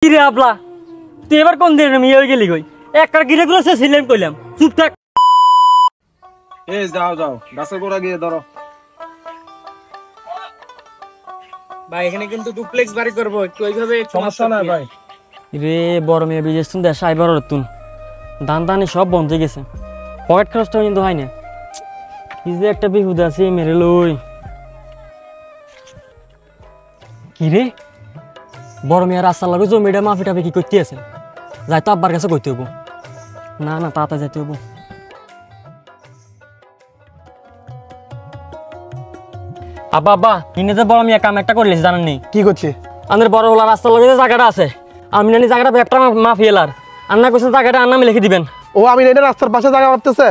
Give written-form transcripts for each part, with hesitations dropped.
কিরে আপলা তুই এবার কোন দিন মেয়ে হয়ে গেলি কই একটা গিরে গুলো সে সিলেম কইলাম চুপ থাক। এই যাও যাও গাছের গোড়া গিয়ে ধরো। ভাই এখানে কিন্তু ডুপ্লেক্স বাড়ি করব, একটু ওইভাবে সমস্যা নাই ভাই। রে বড় মেয়ে বিদেশ তুন দেশ আইবার তুন দান দানি সব বন্ধ হয়ে গেছে, পকেট খরচটা কিন্তু হয় না। কি যে একটা বিহুদ আছে মেরে লই। কি রে বড় মেয়ের রাস্তা লাগে জমিটা মাফি টাফি কি করতে আছে? যাই তো আব্বার কাছে কইতে হবো। না না তাড়াতাড়ি যাইতে হবো। আব্বা আব্বা কিনে যে বড় মেয়ে কাম একটা করলিস জানেন নি? কি করছি? আমাদের বড় হলা রাস্তার লগে যে জায়গাটা আছে আমি নানি জায়গাটা একটা মাফি এলার আন্না কোথাও জায়গাটা আর নামে লিখে দিবেন। ও আমি এটা রাস্তার পাশে জায়গা মাপতেছে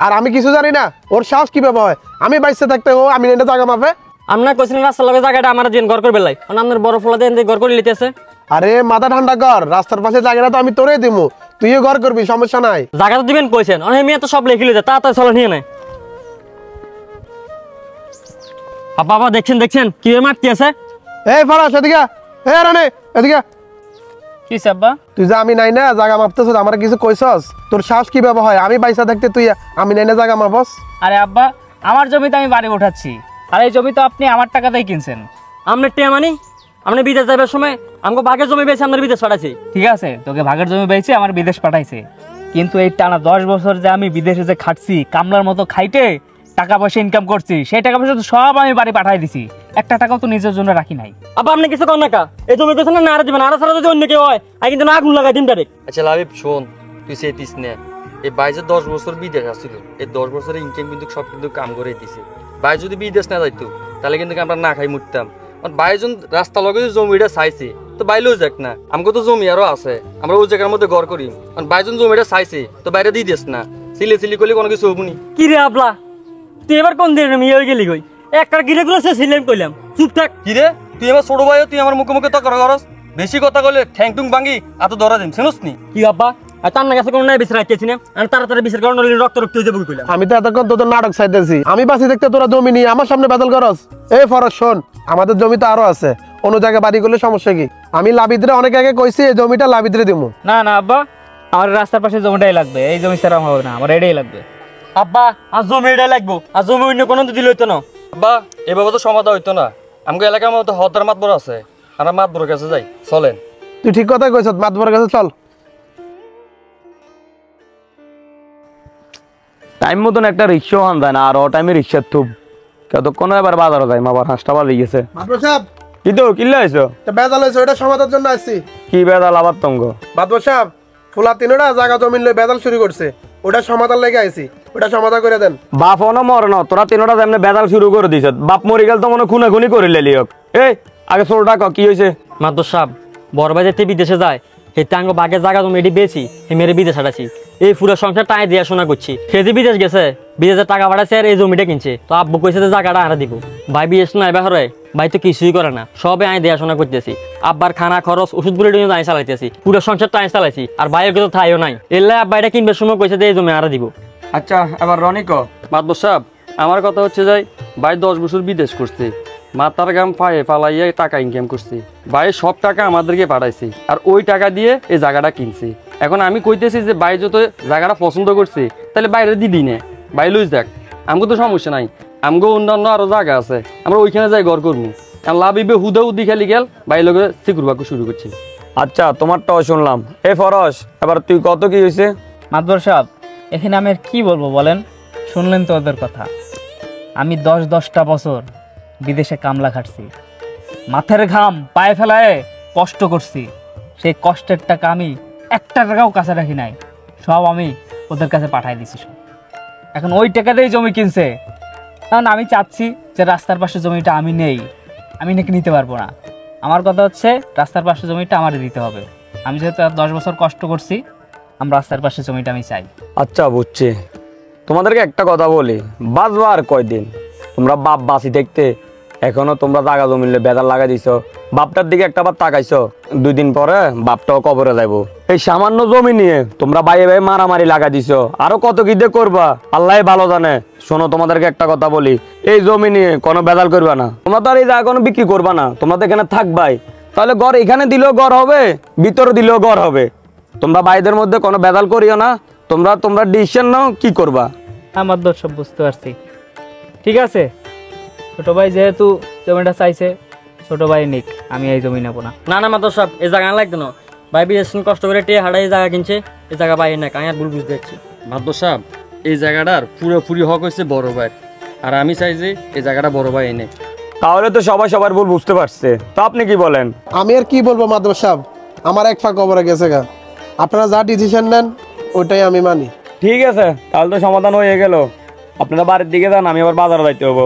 আর আমি কিছু জানি না? ওর সাহস কিভাবে হয়? আমি বাইসে থাকতে ও আমি এটা জায়গা মাপে? আপনার কোশ্চেন রাস্তার লগে জায়গাটা আমার দিন ঘর করবে লাই আপনার বড় ফলা দিয়ে ঘর করে লিতেছে। আরে মাথা ঠান্ডা কর, রাস্তার পাশে জায়গাটা তো আমি তোরে দিমু, তুইও ঘর করবি, সমস্যা নাই। জায়গা তো দিবেন কইছেন অনেক মেয়ে তো সব লিখে লিতে তাড়াতাড়ি চলে নিয়ে নেয়। বাবা দেখছেন দেখছেন কি মারতে আছে? এই ফরাস এদিকে, এই রানে এদিকে। কি সাব্বা তুই যে আমি নাই না জায়গা মাপতেছ আমার কিছু কইছস? তোর সাহস কিভাবে হয়? আমি বাইসা থাকতে তুই আমি নাই না জায়গা মাপস? আরে আব্বা আমার জমিতে আমি বাড়ি উঠাচ্ছি, আর এই জমি তো আপনি আমার টাকাতেই কিনছেন। আপনার টিয়া মানি আপনি বিদেশ যাবার সময় আমাকে বাঘের জমি বেছে আপনার বিদেশ পাঠাচ্ছি। ঠিক আছে তোকে ভাগের জমি বেচে আমার বিদেশ পাঠাইছে, কিন্তু এই টানা 10 বছর যে আমি বিদেশে যে খাটছি কামলার মতো খাইতে টাকা পয়সা ইনকাম করছি, সেই টাকা পয়সা তো সব আমি বাড়ি পাঠাই দিছি, একটা টাকাও তো নিজের জন্য রাখি নাই। আবার আপনি কিছু করেন না কা এই জমি পেছনে না আর দিবেন আর ছাড়া যদি অন্য কেউ হয় আমি কিন্তু না আগুন লাগাই দিন ডাইরেক্ট। আচ্ছা লাবিব শোন, তুই সেতিস না, এই ভাই যে 10 বছর বিদেশ আসছিল, এই 10 বছরের ইনকাম কিন্তু সব কিন্তু কাম করে দিছে। ভাই যদি বিদেশ না যাইতো তাহলে কিন্তু আমরা না খাই মরতাম। ভাই যখন রাস্তা লগে জমিটা চাইছে তো বাইলেও যাক না, আমাকে তো জমি আরো আছে, আমরা ওই জায়গার মধ্যে ঘর করি। ভাই যখন জমিটা চাইছে তো বাইরে দিয়ে দিস না, সিলে সিলি করলে কোনো কিছু হবনি। কি রে আপলা তুই এবার কোন দিন মেয়ে হয়ে গেলি কই একটা গিরে গুলো সে সিলেম কইলাম চুপ থাক। কি রে তুই আমার ছোট ভাই, তুই আমার মুখে মুখে তকর করস, বেশি কথা কইলে ঠ্যাং টুং ভাঙি এত ধরা দিম শুনস নি? কি আব্বা আর তার কাছে কোনো নাই বিচার রাখতেছি না আর তাড়াতাড়ি বিচার কারণ রক্ত রক্ত হয়ে যাবে কইলাম। আমি তো এতক্ষণ তোদের নাটক চাইতেছি, আমি বাসি দেখতে তোরা জমি নিয়ে আমার সামনে বাদল করস। এই ফরজ শোন, আমাদের জমি তো আরো আছে, অন্য জায়গায় বাড়ি করলে সমস্যা কি? আমি লাবিদরে অনেক আগে কইছি এই জমিটা লাবিদরে দিমু। না না আব্বা আমার রাস্তার পাশে জমিটাই লাগবে, এই জমি ছাড়া হবে না, আমার এটাই লাগবে। আব্বা আর জমি এটা লাগবো আর জমি অন্য কোনো দিল হইতো না। বা এভাবে তো সমাধান হইতো না, আমাকে এলাকার মধ্যে হদ্দার মাতবর আছে, আমরা মাতবরের কাছে যাই চলেন। তুই ঠিক কথা কইছ, মাতবরের কাছে চল। টাইম মতন একটা রিক্সাও আন যায় না, আর ও টাইমে রিক্সার থুব কতক্ষণ এবার বাজারও যাই আবার 5টা বাজে গেছে। মাতবর সাহেব কি তো কিনলে আইছো? বেজাল হয়েছে, ওটা সমাধানের জন্য আসছি। কি বেদাল আবার তঙ্গ? মাতবর সাহেব ফুলা তিনটা জায়গা জমিন লই বেজাল শুরু করছে, ওটা সমাধান লেগে আইছি, ওটা সমাধান করে দেন। বাপ অন মর ন, তোরা তিনটা যেমন বেদাল শুরু করে দিছ, বাপ মরে গেল তো মনে খুনাখুনি করে লেলি হোক। এই আগে ছোটটা ক কি হয়েছে? মাদ্র সাহেব বড় ভাই যেতে বিদেশে যায় সেতে আঙ্গ বাঘের জায়গা জমি এটি বেছি হে মেরে বিদেশ হাঁটাছি, এই পুরো সংসার টাই দিয়ে শোনা করছি। সে যে বিদেশ গেছে বিদেশে টাকা পাঠাচ্ছে আর এই জমিটা কিনছে, তো আব্বু কইছে যে জায়গাটা আনা দিব। ভাই বিদেশ না এবার হরে ভাই তো কিছুই করে না, সবে আই দেখাশোনা করতেছি, আব্বার খানা খরচ ওষুধ বলে আই চালাইতেছি, পুরো সংসারটা আই চালাইছি, আর ভাইয়ের কিন্তু ঠাইও নাই, এলে আব্বা এটা কিনবার সময় কইছে যে এই জমি আনা দিব। আচ্ছা এবার রনিক মাতবর সাহেব, আমার কথা হচ্ছে যাই ভাই 10 বছর বিদেশ করছে, মাথার গাম পায়ে ফালাইয়া টাকা ইনকাম করছে, ভাই সব টাকা আমাদেরকে পাঠাইছে, আর ওই টাকা দিয়ে এই জায়গাটা কিনছে। এখন আমি কইতেছি যে ভাই যত জায়গাটা পছন্দ করছে তাহলে বাইরে দিদি না, ভাই লুই যাক, আমাকে তো সমস্যা নাই, আমাকে অন্যান্য আরো জায়গা আছে, আমরা ওইখানে যাই ঘর করবো। লাভিবে হুদা উদি খালি গেল ভাই লোকে সিকুরবাকু শুরু করছি। আচ্ছা তোমারটাও শুনলাম। এ ফরস এবার তুই কত কি হয়েছে? মাতবর সাহেব এখানে আমি আর কি বলবো বলেন, শুনলেন তো ওদের কথা, আমি 10-10টা বছর বিদেশে কামলা খাটছি, মাথার ঘাম পায়ে ফেলায় কষ্ট করছি, সেই কষ্টের টাকা আমি একটা টাকাও কাছে রাখি নাই, সব আমি ওদের কাছে পাঠাই দিছি সব। এখন ওই টাকাতেই জমি কিনছে, কারণ আমি চাচ্ছি যে রাস্তার পাশে জমিটা আমি নেই, আমি নাকি নিতে পারবো না। আমার কথা হচ্ছে রাস্তার পাশে জমিটা আমারই দিতে হবে, আমি যেহেতু 10 বছর কষ্ট করছি, আমি রাস্তার পাশে জমিটা আমি চাই। আচ্ছা বুঝছি, তোমাদেরকে একটা কথা বলি, বাঁচবা আর কয়দিন? তোমরা বাপ বাঁচি দেখতে এখনো তোমরা জায়গা জমিলে বেদাল লাগাই দিছ, বাপটার দিকে একটা বার তাকাইছো, 2 দিন পরে বাপটাও কবরে যাইবো। এই সামান্য জমি নিয়ে তোমরা বাইরে বাইরে মারামারি লাগাই দিছ, আরো কত কি দিয়ে করবা আল্লাহ ভালো জানে। শোনো তোমাদেরকে একটা কথা বলি, এই জমি নিয়ে কোনো বেদাল করবা না, তোমরা তো আর এই জায়গা কোনো বিক্রি করবা না, তোমরা তো এখানে থাকবাই। তাহলে ঘর এখানে দিলেও ঘর হবে, ভিতরে দিলেও ঘর হবে। তোমরা ভাইদের মধ্যে কোনো বেদাল করিও না। তোমরা ডিসিশন নাও কি করবা। আমার দোষ সব বুঝতে পারছি। ঠিক আছে, ছোট ভাই যেহেতু জমিটা চাইছে, ছোট ভাই নিক, আমি এই জমি নেবো না। না না মাদর সাহেব, এই জায়গা লাগতো না। ভাই বিদেশ কষ্ট করে টিয়ে হাড়াই জায়গা কিনছে, এই জায়গা বাইরে না, আমি আর ভুল বুঝতে পারছি। মাদ্দর সাহেব, এই জায়গাটার পুরোপুরি হক হয়েছে বড় ভাই, আর আমি চাই যে এই জায়গাটা বড় ভাই এনে। তাহলে তো সবাই সবার ভুল বুঝতে পারছে, তো আপনি কি বলেন? আমি আর কি বলবো মাধব সাহেব, আমার এক ফাঁক খবরে গেছে গা। আপনারা যা ডিসিশন নেন ওইটাই আমি মানি। ঠিক আছে, তাহলে তো সমাধান হয়ে গেল। আপনারা বাড়ির দিকে যান, আমি আবার বাজারে যাইতে হবো।